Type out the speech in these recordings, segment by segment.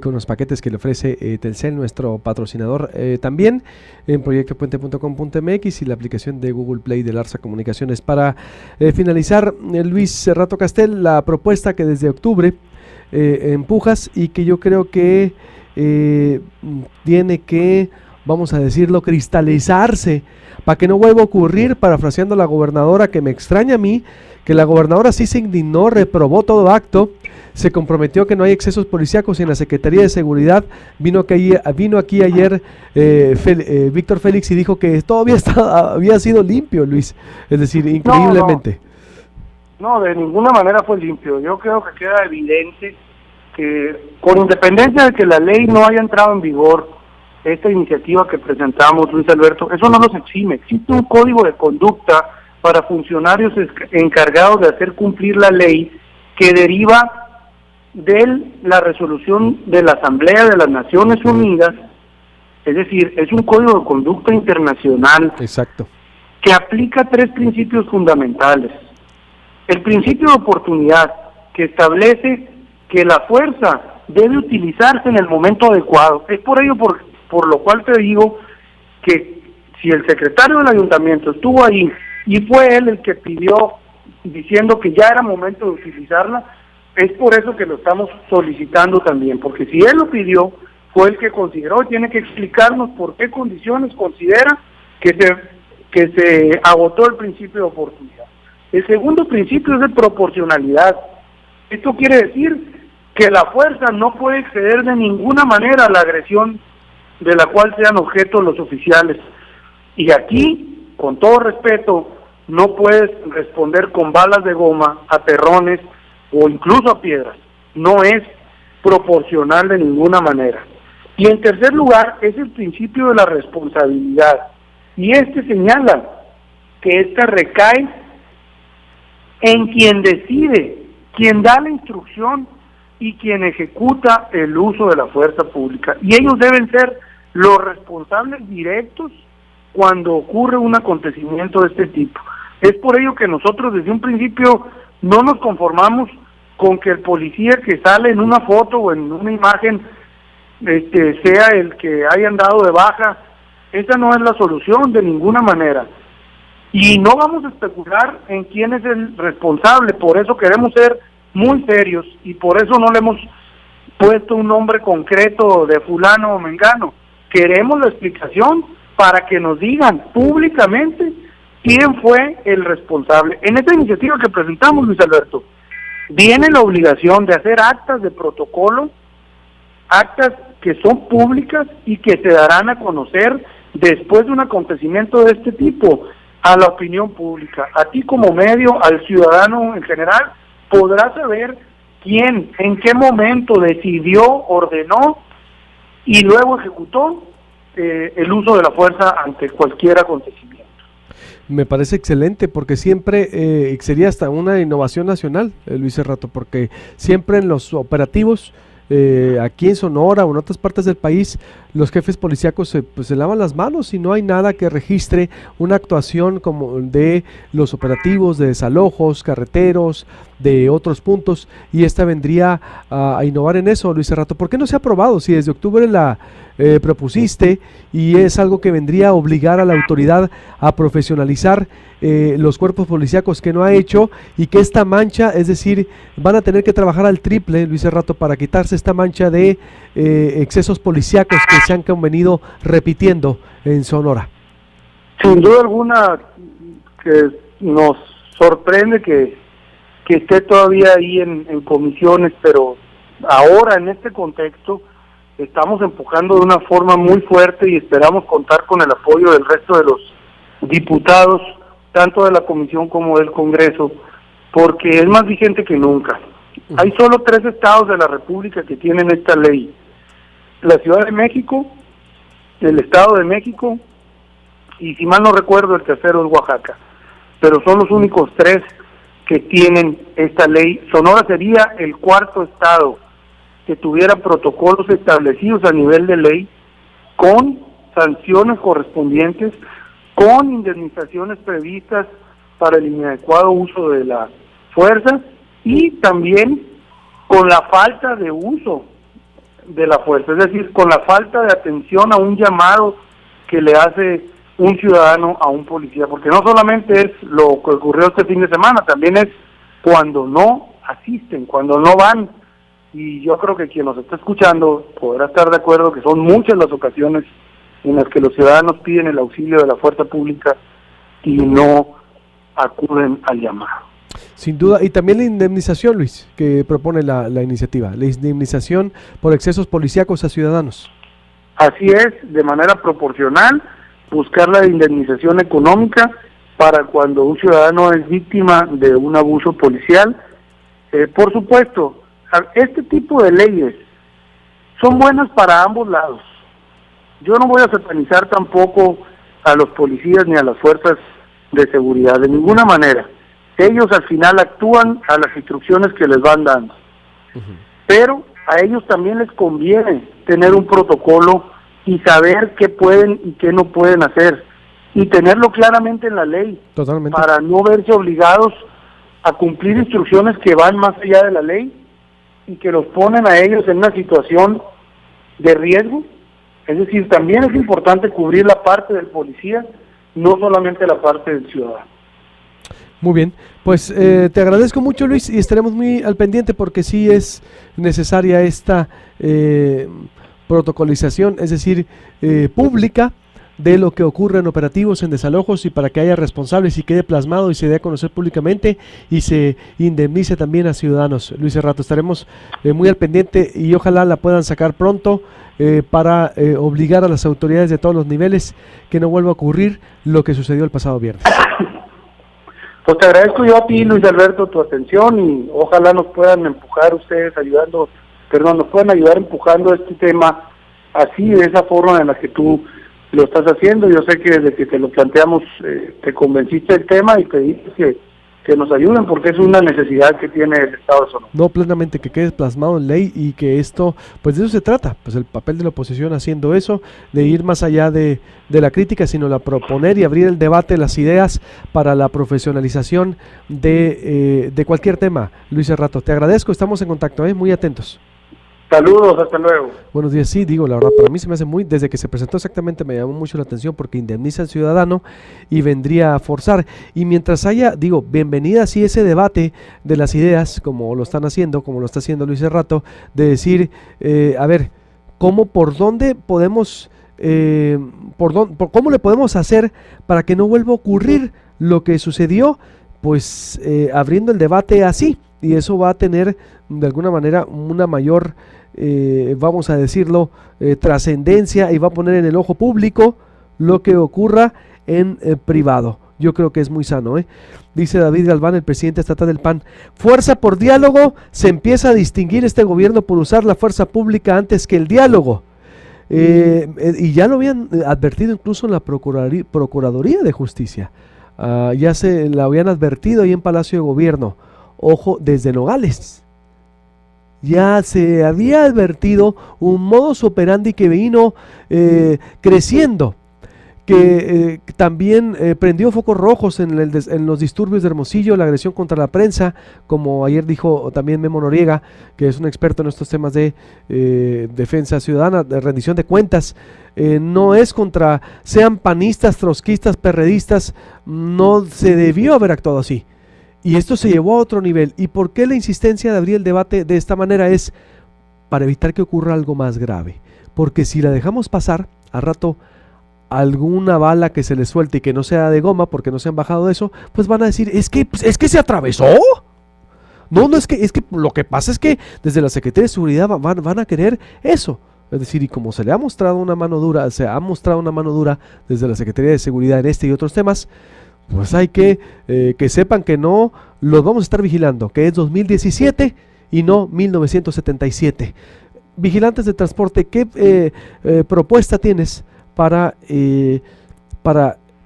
con los paquetes que le ofrece Telcel, nuestro patrocinador, también en proyectopuente.com.mx y la aplicación de Google Play de Larsa Comunicaciones. Para finalizar, Luis Cerrato Castel, la propuesta que desde octubre empujas y que yo creo que tiene que, vamos a decirlo, cristalizarse para que no vuelva a ocurrir, parafraseando a la gobernadora, que me extraña a mí, que la gobernadora sí se indignó, reprobó todo acto, se comprometió que no hay excesos policíacos y en la Secretaría de Seguridad vino aquí ayer Víctor Félix y dijo que todo había sido limpio, Luis, es decir, increíblemente. No, de ninguna manera fue limpio. Yo creo que queda evidente que, con independencia de que la ley no haya entrado en vigor, esta iniciativa que presentamos, Luis Alberto, eso no nos exime. Existe un código de conducta para funcionarios encargados de hacer cumplir la ley que deriva de la resolución de la Asamblea de las Naciones Unidas, es decir, es un código de conducta internacional. Exacto. Que aplica 3 principios fundamentales. El principio de oportunidad, que establece que la fuerza debe utilizarse en el momento adecuado. Es por ello por lo cual te digo que si el secretario del ayuntamiento estuvo ahí y fue él el que pidió, diciendo que ya era momento de utilizarla, es por eso que lo estamos solicitando también, porque si él lo pidió, fue el que consideró y tiene que explicarnos por qué condiciones considera que se agotó el principio de oportunidad. El segundo principio es de proporcionalidad. Esto quiere decir que la fuerza no puede exceder de ninguna manera la agresión de la cual sean objeto los oficiales. Y aquí, con todo respeto, no puedes responder con balas de goma, a terrones o incluso a piedras. No es proporcional de ninguna manera. Y en tercer lugar, es el principio de la responsabilidad. Y este señala que esta recae en quien decide, quien da la instrucción y quien ejecuta el uso de la fuerza pública. Y ellos deben ser los responsables directos cuando ocurre un acontecimiento de este tipo. Es por ello que nosotros desde un principio no nos conformamos con que el policía que sale en una foto o en una imagen sea el que hayan dado de baja. Esa no es la solución de ninguna manera. Y no vamos a especular en quién es el responsable, por eso queremos ser muy serios y por eso no le hemos puesto un nombre concreto de fulano o mengano. Queremos la explicación para que nos digan públicamente quién fue el responsable. En esta iniciativa que presentamos, Luis Alberto, viene la obligación de hacer actas de protocolo, actas que son públicas y que se darán a conocer después de un acontecimiento de este tipo a la opinión pública. A ti como medio, al ciudadano en general, podrá saber quién, en qué momento decidió, ordenó y luego ejecutó el uso de la fuerza ante cualquier acontecimiento. Me parece excelente porque siempre sería hasta una innovación nacional, Luis Cerrato, porque siempre en los operativos aquí en Sonora o en otras partes del país, los jefes policíacos se lavan las manos y no hay nada que registre una actuación como de los operativos de desalojos, carreteros, de otros puntos, y esta vendría a innovar en eso, Luis Cerrato. ¿Por qué no se ha aprobado? Si desde octubre la propusiste y es algo que vendría a obligar a la autoridad a profesionalizar los cuerpos policíacos, que no ha hecho, y que esta mancha, es decir, van a tener que trabajar al triple, Luis Cerrato, para quitarse esta mancha de excesos policíacos que se han venido repitiendo en Sonora. Sin duda alguna que nos sorprende que esté todavía ahí en comisiones, pero ahora en este contexto estamos empujando de una forma muy fuerte y esperamos contar con el apoyo del resto de los diputados, tanto de la comisión como del Congreso, porque es más vigente que nunca. Hay solo 3 estados de la República que tienen esta ley: la Ciudad de México, el Estado de México y, si mal no recuerdo, el tercero es Oaxaca, pero son los únicos 3 que tienen esta ley. Sonora sería el 4º estado que tuviera protocolos establecidos a nivel de ley, con sanciones correspondientes, con indemnizaciones previstas para el inadecuado uso de la fuerza y también con la falta de uso de la fuerza, es decir, con la falta de atención a un llamado que le hace un ciudadano a un policía, porque no solamente es lo que ocurrió este fin de semana, también es cuando no asisten, cuando no van, y yo creo que quien nos está escuchando podrá estar de acuerdo que son muchas las ocasiones en las que los ciudadanos piden el auxilio de la fuerza pública y no acuden al llamado. Sin duda, y también la indemnización, Luis, que propone la iniciativa, la indemnización por excesos policíacos a ciudadanos. Así es, de manera proporcional, buscar la indemnización económica para cuando un ciudadano es víctima de un abuso policial. Por supuesto, este tipo de leyes son buenas para ambos lados. Yo no voy a satanizar tampoco a los policías ni a las fuerzas de seguridad, de ninguna manera. Ellos al final actúan a las instrucciones que les van dando. Pero a ellos también les conviene tener un protocolo y saber qué pueden y qué no pueden hacer, y tenerlo claramente en la ley. Totalmente. Para no verse obligados a cumplir instrucciones que van más allá de la ley y que los ponen a ellos en una situación de riesgo. Es decir, también es importante cubrir la parte del policía, no solamente la parte del ciudadano. Muy bien, pues te agradezco mucho, Luis, y estaremos muy al pendiente porque sí es necesaria esta protocolización, es decir, pública, de lo que ocurre en operativos, en desalojos, y para que haya responsables y quede plasmado y se dé a conocer públicamente y se indemnice también a ciudadanos. Luis Cerrato, estaremos muy al pendiente y ojalá la puedan sacar pronto para obligar a las autoridades de todos los niveles que no vuelva a ocurrir lo que sucedió el pasado viernes. Pues te agradezco yo a ti, Luis Alberto, tu atención, y ojalá nos puedan empujar ustedes nos puedan ayudar empujando este tema así, de esa forma en la que tú lo estás haciendo. Yo sé que desde que te lo planteamos te convenciste del tema y pediste que nos ayuden, porque es una necesidad que tiene el Estado de Sonora. No, plenamente, que quede plasmado en ley y que esto, pues de eso se trata, pues el papel de la oposición haciendo eso, de ir más allá de la crítica, sino la proponer y abrir el debate, las ideas para la profesionalización de cualquier tema. Luis Cerrato, te agradezco, estamos en contacto, muy atentos. Saludos, hasta luego. Buenos días, sí, digo, la verdad, para mí se me hace desde que se presentó exactamente me llamó mucho la atención porque indemniza al ciudadano y vendría a forzar. Y mientras haya, bienvenida sí ese debate de las ideas, como lo están haciendo, como lo está haciendo Luis Cerrato, de decir, a ver, por dónde podemos, cómo le podemos hacer para que no vuelva a ocurrir lo que sucedió, pues abriendo el debate así, y eso va a tener de alguna manera una mayor vamos a decirlo, trascendencia, y va a poner en el ojo público lo que ocurra en privado. Yo creo que es muy sano, Dice David Galván, el presidente estatal del PAN, fuerza por diálogo, se empieza a distinguir este gobierno por usar la fuerza pública antes que el diálogo. Y ya lo habían advertido incluso en la Procuraduría de Justicia, ya se la habían advertido ahí en Palacio de Gobierno, ojo, desde Nogales. Ya se había advertido un modus operandi que vino creciendo, que también prendió focos rojos en los disturbios de Hermosillo, la agresión contra la prensa, como ayer dijo también Memo Noriega, que es un experto en estos temas de defensa ciudadana, de rendición de cuentas. No es contra, sean panistas, trotskistas, perredistas, no se debió haber actuado así. Y esto se llevó a otro nivel. ¿Y por qué la insistencia de abrir el debate de esta manera? Es para evitar que ocurra algo más grave. Porque si la dejamos pasar, a rato alguna bala que se le suelte y que no sea de goma, porque no se han bajado de eso, pues van a decir, es que se atravesó. No, es que lo que pasa es que desde la Secretaría de Seguridad van a querer eso. Es decir, y como se ha mostrado una mano dura desde la Secretaría de Seguridad en este y otros temas, pues hay que sepan que no los vamos a estar vigilando, que es 2017 y no 1977. Vigilantes de transporte, ¿qué propuesta tienes para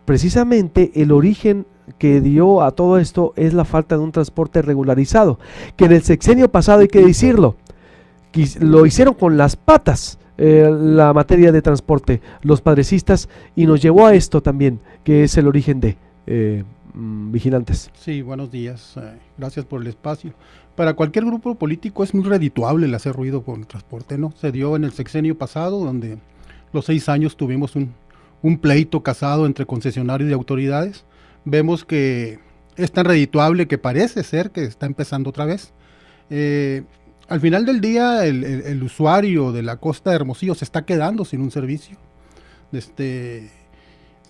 precisamente el origen que dio a todo esto? Es la falta de un transporte regularizado, que en el sexenio pasado, hay que decirlo, lo hicieron con las patas, la materia de transporte, los padrecistas, y nos llevó a esto también, que es el origen de Vigilantes. Sí, buenos días. Gracias por el espacio. Para cualquier grupo político es muy redituable el hacer ruido con el transporte, ¿no? Se dio en el sexenio pasado, donde los 6 años tuvimos un pleito casado entre concesionarios y autoridades. Vemos que es tan redituable que parece ser que está empezando otra vez. Al final del día, el usuario de la costa de Hermosillo se está quedando sin un servicio.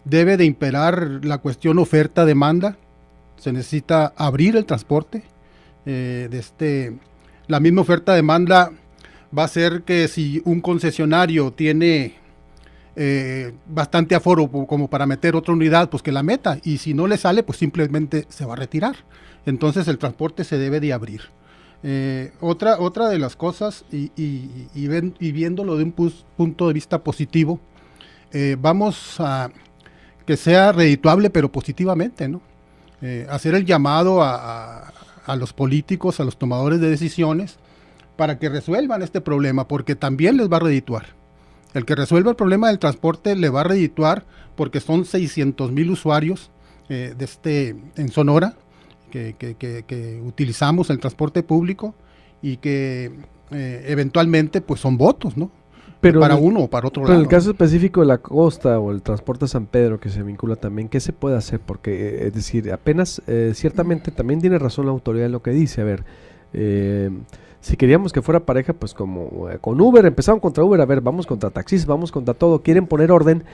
Debe de imperar la cuestión oferta-demanda. Se necesita abrir el transporte. La misma oferta-demanda va a hacer que si un concesionario tiene bastante aforo como para meter otra unidad, pues que la meta, y si no le sale, pues simplemente se va a retirar. Entonces el transporte se debe de abrir. Otra de las cosas, y viéndolo de un punto de vista positivo, vamos a que sea redituable, pero positivamente, ¿no? Hacer el llamado a los políticos, a los tomadores de decisiones, para que resuelvan este problema, porque también les va a redituar. El que resuelva el problema del transporte le va a redituar, porque son 600,000 usuarios en Sonora que utilizamos el transporte público y que eventualmente pues son votos, ¿no? Pero para uno o para otro lado. Pero en el caso específico de la costa o el transporte a San Pedro, que se vincula también, ¿qué se puede hacer? Porque, es decir, apenas, ciertamente también tiene razón la autoridad en lo que dice. A ver, si queríamos que fuera pareja, pues como con Uber, empezaron contra Uber, a ver, vamos contra taxis, vamos contra todo, quieren poner orden,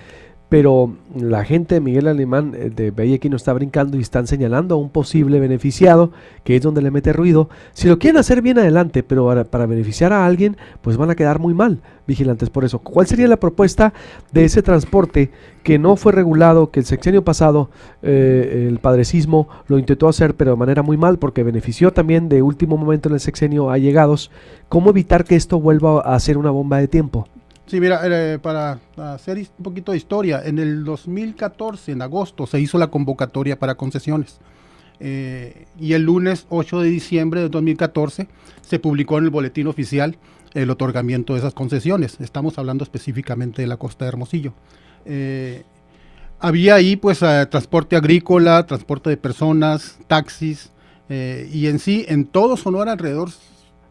pero la gente de Miguel Alemán de Bellequino está brincando y están señalando a un posible beneficiado, que es donde le mete ruido. Si lo quieren hacer bien adelante, pero para beneficiar a alguien, pues van a quedar muy mal, Vigilantes. Por eso, ¿cuál sería la propuesta de ese transporte que no fue regulado, que el sexenio pasado el padrecismo lo intentó hacer, pero de manera muy mal, porque benefició también de último momento en el sexenio a allegados? ¿Cómo evitar que esto vuelva a ser una bomba de tiempo? Sí, mira, para hacer un poquito de historia, en el 2014, en agosto, se hizo la convocatoria para concesiones. Y el lunes 8 de diciembre de 2014 se publicó en el boletín oficial el otorgamiento de esas concesiones. Estamos hablando específicamente de la costa de Hermosillo. Había ahí pues transporte agrícola, transporte de personas, taxis, y en sí, en todo Sonora alrededor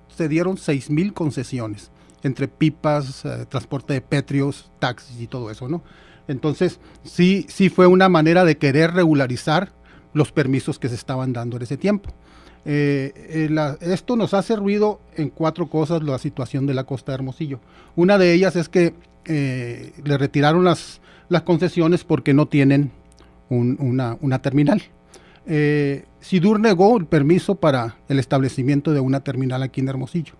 se dieron 6,000 concesiones, entre pipas, transporte de pétreos, taxis y todo eso, ¿no? Entonces, sí fue una manera de querer regularizar los permisos que se estaban dando en ese tiempo. Esto nos hace ruido en 4 cosas, la situación de la costa de Hermosillo. Una de ellas es que le retiraron las concesiones porque no tienen una terminal. SIDUR negó el permiso para el establecimiento de una terminal aquí en Hermosillo.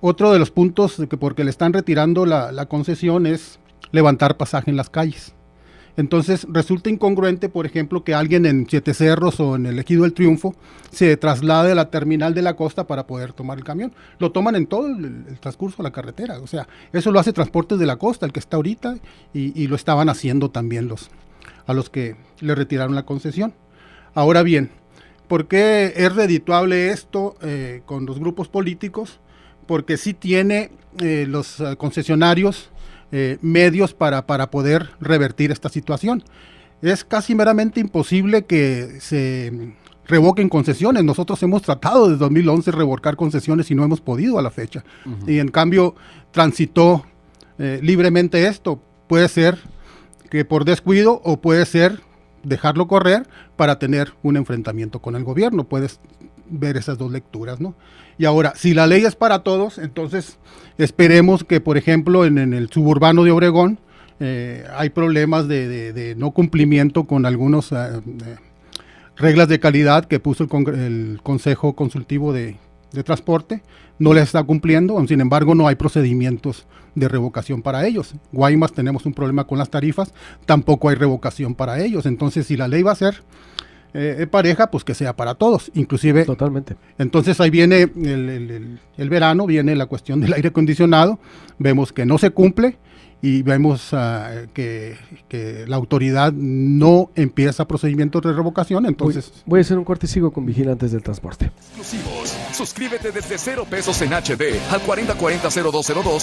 Otro de los puntos de que porque le están retirando la concesión es levantar pasaje en las calles. Entonces resulta incongruente, por ejemplo, que alguien en Siete Cerros o en el Ejido del Triunfo se traslade a la terminal de la costa para poder tomar el camión. Lo toman en todo el transcurso de la carretera. O sea, eso lo hace Transportes de la Costa, el que está ahorita, y lo estaban haciendo también a los que le retiraron la concesión. Ahora bien, ¿por qué es redituable esto con los grupos políticos? Porque sí tiene los concesionarios medios para poder revertir esta situación. Es casi meramente imposible que se revoquen concesiones. Nosotros hemos tratado desde 2011 revocar concesiones y no hemos podido a la fecha. Y en cambio transitó libremente esto. Puede ser que por descuido o puede ser dejarlo correr para tener un enfrentamiento con el gobierno. Puedes ver esas dos lecturas, ¿no? Y ahora, si la ley es para todos, entonces esperemos que, por ejemplo, en el suburbano de Obregón hay problemas de no cumplimiento con algunas reglas de calidad que puso el Consejo Consultivo de Transporte. No les está cumpliendo, sin embargo no hay procedimientos de revocación para ellos. Guaymas tenemos un problema con las tarifas, tampoco hay revocación para ellos. Entonces, si la ley va a ser pareja, pues que sea para todos, inclusive. Totalmente. Entonces ahí viene el verano, viene la cuestión del aire acondicionado, vemos que no se cumple y vemos que la autoridad no empieza procedimientos de revocación. Entonces voy a hacer un corte y sigo con Vigilantes del Transporte. Exclusivos. Suscríbete desde $0 en HD al 4040-0202 o al